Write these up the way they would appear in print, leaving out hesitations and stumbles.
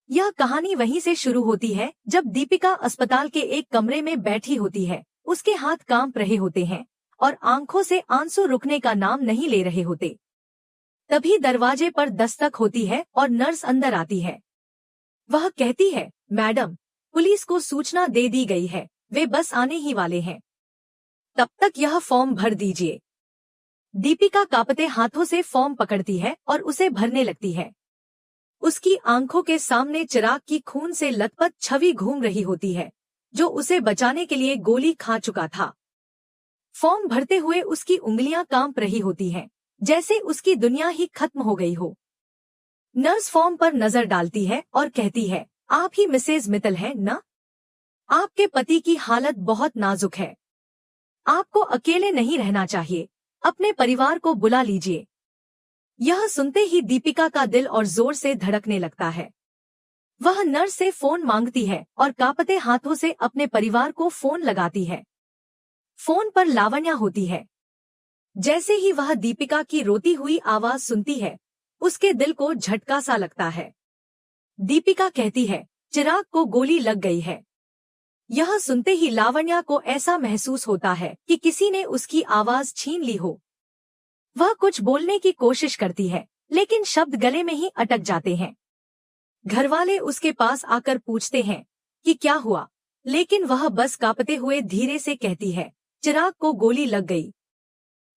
यह कहानी वहीं से शुरू होती है जब दीपिका अस्पताल के एक कमरे में बैठी होती है। उसके हाथ कांप रहे होते हैं और आंखों से आंसू रुकने का नाम नहीं ले रहे होते। तभी दरवाजे पर दस्तक होती है और नर्स अंदर आती है। वह कहती है, मैडम, पुलिस को सूचना दे दी गई है, वे बस आने ही वाले हैं। तब तक यह फॉर्म भर दीजिए। दीपिका कांपते हाथों से फॉर्म पकड़ती है और उसे भरने लगती है। उसकी आंखों के सामने चिराग की खून से लथपथ छवि घूम रही होती है, जो उसे बचाने के लिए गोली खा चुका था। फॉर्म भरते हुए उसकी उंगलियां कांप रही होती हैं, जैसे उसकी दुनिया ही खत्म हो गई हो। नर्स फॉर्म पर नजर डालती है और कहती है, आप ही मिसेज मित्तल हैं ना? आपके पति की हालत बहुत नाजुक है। आपको अकेले नहीं रहना चाहिए, अपने परिवार को बुला लीजिए। यह सुनते ही दीपिका का दिल और जोर से धड़कने लगता है। वह नर्स से फोन मांगती है और कांपते हाथों से अपने परिवार को फोन लगाती है। फोन पर लावण्या होती है। जैसे ही वह दीपिका की रोती हुई आवाज सुनती है, उसके दिल को झटका सा लगता है। दीपिका कहती है, चिराग को गोली लग गई है। यह सुनते ही लावण्या को ऐसा महसूस होता है कि किसी ने उसकी आवाज छीन ली हो। वह कुछ बोलने की कोशिश करती है, लेकिन शब्द गले में ही अटक जाते हैं। घरवाले उसके पास आकर पूछते हैं कि क्या हुआ, लेकिन वह बस कांपते हुए धीरे से कहती है, चिराग को गोली लग गई।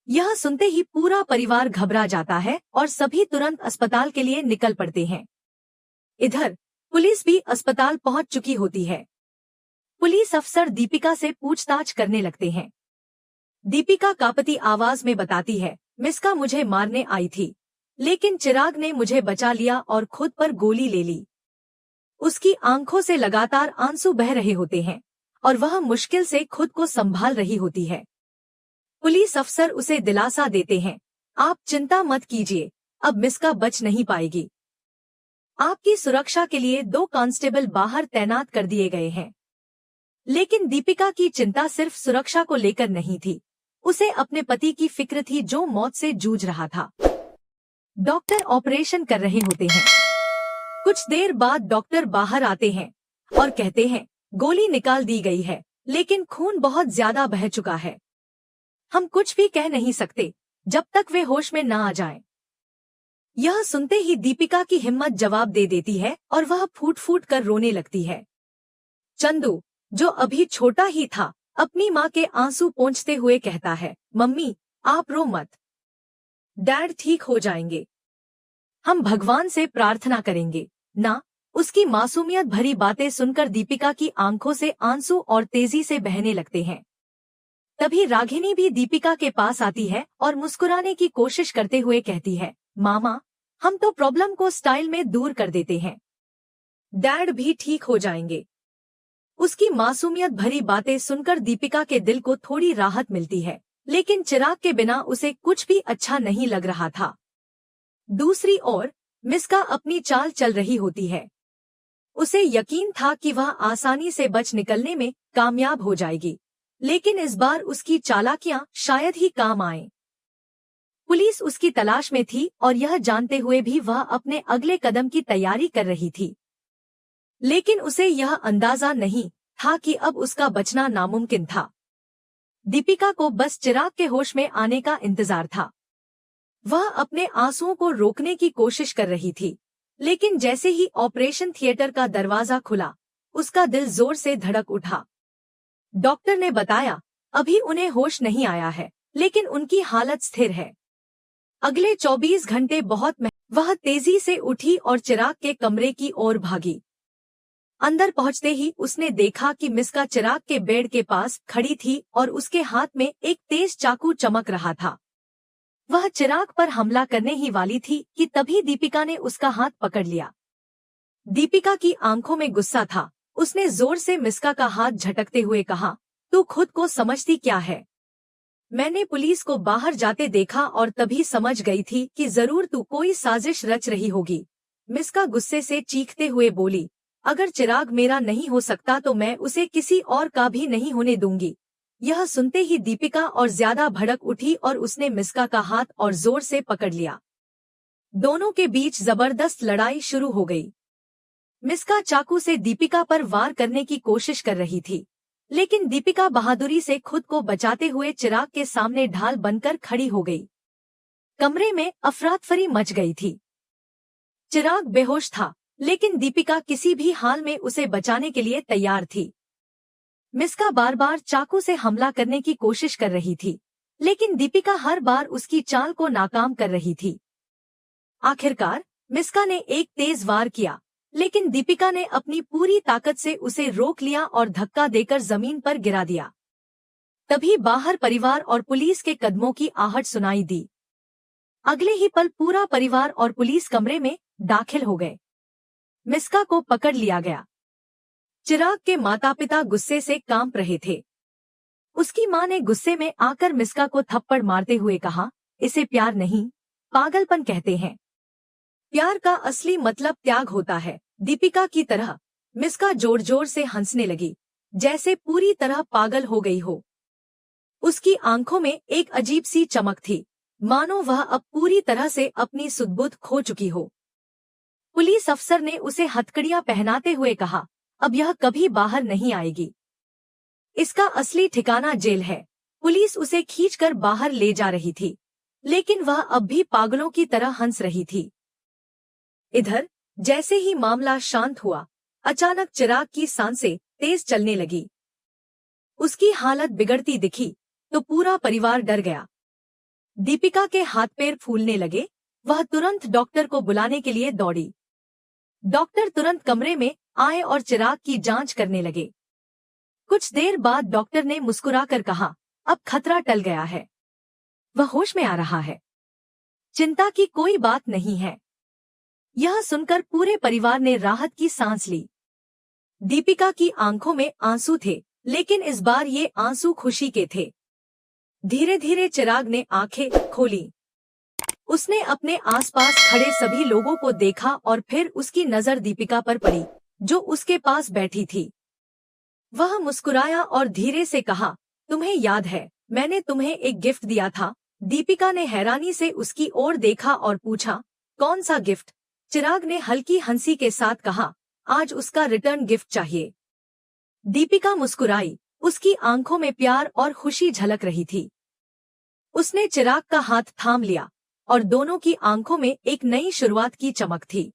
यह सुनते ही पूरा परिवार घबरा जाता है और सभी तुरंत अस्पताल के लिए निकल पड़ते हैं। इधर पुलिस भी अस्पताल पहुंच चुकी होती है। पुलिस अफसर दीपिका से पूछताछ करने लगते हैं। दीपिका कांपती आवाज में बताती है, मिस्का मुझे मारने आई थी, लेकिन चिराग ने मुझे बचा लिया और खुद पर गोली ले ली। उसकी आंखों से लगातार आंसू बह रहे होते हैं और वह मुश्किल से खुद को संभाल रही होती है। पुलिस अफसर उसे दिलासा देते हैं, आप चिंता मत कीजिए, अब मिस्का बच नहीं पाएगी। आपकी सुरक्षा के लिए 2 कांस्टेबल बाहर तैनात कर दिए गए हैं। लेकिन दीपिका की चिंता सिर्फ सुरक्षा को लेकर नहीं थी, उसे अपने पति की फिक्र थी जो मौत से जूझ रहा था। डॉक्टर ऑपरेशन कर रहे होते हैं। कुछ देर बाद डॉक्टर बाहर आते हैं और कहते हैं, गोली निकाल दी गई है, लेकिन खून बहुत ज्यादा बह चुका है। हम कुछ भी कह नहीं सकते जब तक वे होश में न आ जाएं। यह सुनते ही दीपिका की हिम्मत जवाब दे देती है और वह फूट फूट कर रोने लगती है। चंदू, जो अभी छोटा ही था, अपनी माँ के आंसू पोंछते हुए कहता है, मम्मी, आप रो मत, डैड ठीक हो जाएंगे। हम भगवान से प्रार्थना करेंगे ना। उसकी मासूमियत भरी बातें सुनकर दीपिका की आंखों से आंसू और तेजी से बहने लगते हैं। तभी रागिनी भी दीपिका के पास आती है और मुस्कुराने की कोशिश करते हुए कहती है, मामा, हम तो प्रॉब्लम को स्टाइल में दूर कर देते हैं, डैड भी ठीक हो जाएंगे। उसकी मासूमियत भरी बातें सुनकर दीपिका के दिल को थोड़ी राहत मिलती है, लेकिन चिराग के बिना उसे कुछ भी अच्छा नहीं लग रहा था। दूसरी ओर मिस्का अपनी चाल चल रही होती है। उसे यकीन था कि वह आसानी से बच निकलने में कामयाब हो जाएगी, लेकिन इस बार उसकी चालाकियां शायद ही काम आए। पुलिस उसकी तलाश में थी और यह जानते हुए भी वह अपने अगले कदम की तैयारी कर रही थी। लेकिन उसे यह अंदाजा नहीं था कि अब उसका बचना नामुमकिन था। दीपिका को बस चिराग के होश में आने का इंतजार था। वह अपने आंसुओं को रोकने की कोशिश कर रही थी, लेकिन जैसे ही ऑपरेशन थिएटर का दरवाजा खुला, उसका दिल जोर से धड़क उठा। डॉक्टर ने बताया, अभी उन्हें होश नहीं आया है, लेकिन उनकी हालत स्थिर है। अगले 24 घंटे वह तेजी से उठी और चिराग के कमरे की ओर भागी। अंदर पहुंचते ही उसने देखा कि मिस्का चिराग के बेड के पास खड़ी थी और उसके हाथ में एक तेज चाकू चमक रहा था। वह चिराग पर हमला करने ही वाली थी कि तभी दीपिका ने उसका हाथ पकड़ लिया। दीपिका की आंखों में गुस्सा था। उसने जोर से मिस्का का हाथ झटकते हुए कहा, तू खुद को समझती क्या है? मैंने पुलिस को बाहर जाते देखा और तभी समझ गई थी कि जरूर तू कोई साजिश रच रही होगी। मिस्का गुस्से से चीखते हुए बोली, अगर चिराग मेरा नहीं हो सकता तो मैं उसे किसी और का भी नहीं होने दूंगी। यह सुनते ही दीपिका और ज्यादा भड़क उठी और उसने मिस्का का हाथ और जोर से पकड़ लिया। दोनों के बीच जबरदस्त लड़ाई शुरू हो गई। मिस्का चाकू से दीपिका पर वार करने की कोशिश कर रही थी, लेकिन दीपिका बहादुरी से खुद को बचाते हुए चिराग के सामने ढाल बनकर खड़ी हो गई। कमरे में अफरातफरी मच गई थी। चिराग बेहोश था, लेकिन दीपिका किसी भी हाल में उसे बचाने के लिए तैयार थी। मिस्का बार बार चाकू से हमला करने की कोशिश कर रही थी, लेकिन दीपिका हर बार उसकी चाल को नाकाम कर रही थी। आखिरकार मिस्का ने एक तेज वार किया, लेकिन दीपिका ने अपनी पूरी ताकत से उसे रोक लिया और धक्का देकर जमीन पर गिरा दिया। तभी बाहर परिवार और पुलिस के कदमों की आहट सुनाई दी। अगले ही पल पूरा परिवार और पुलिस कमरे में दाखिल हो गए। मिस्का को पकड़ लिया गया। चिराग के माता पिता गुस्से से कांप रहे थे। उसकी मां ने गुस्से में आकर मिस्का को थप्पड़ मारते हुए कहा, इसे प्यार नहीं, पागलपन कहते हैं। प्यार का असली मतलब त्याग होता है। दीपिका की तरह मिस्का जोर जोर से हंसने लगी, जैसे पूरी तरह पागल हो गई हो। उसकी आंखों में एक अजीब सी चमक थी, मानो वह अब पूरी तरह से अपनी सुध-बुध खो चुकी हो। पुलिस अफसर ने उसे हथकड़ियां पहनाते हुए कहा, अब यह कभी बाहर नहीं आएगी। इसका असली ठिकाना जेल है। पुलिस उसे खींचकर बाहर ले जा रही थी, लेकिन वह अब भी पागलों की तरह हंस रही थी। इधर जैसे ही मामला शांत हुआ, अचानक चिराग की सांसें तेज चलने लगी। उसकी हालत बिगड़ती दिखी तो पूरा परिवार डर गया। दीपिका के हाथ पैर फूलने लगे। वह तुरंत डॉक्टर को बुलाने के लिए दौड़ी। डॉक्टर तुरंत कमरे में आए और चिराग की जांच करने लगे। कुछ देर बाद डॉक्टर ने मुस्कुराकर कहा, अब खतरा टल गया है, वह होश में आ रहा है, चिंता की कोई बात नहीं है। यह सुनकर पूरे परिवार ने राहत की सांस ली। दीपिका की आंखों में आंसू थे, लेकिन इस बार ये आंसू खुशी के थे। धीरे धीरे चिराग ने आंखें खोली। उसने अपने आसपास खड़े सभी लोगों को देखा और फिर उसकी नजर दीपिका पर पड़ी, जो उसके पास बैठी थी। वह मुस्कुराया और धीरे से कहा, तुम्हें याद है, मैंने तुम्हें एक गिफ्ट दिया था। दीपिका ने हैरानी से उसकी ओर देखा और पूछा, कौन सा गिफ्ट? चिराग ने हल्की हंसी के साथ कहा, आज उसका रिटर्न गिफ्ट चाहिए। दीपिका मुस्कुराई, उसकी आंखों में प्यार और खुशी झलक रही थी। उसने चिराग का हाथ थाम लिया और दोनों की आंखों में एक नई शुरुआत की चमक थी।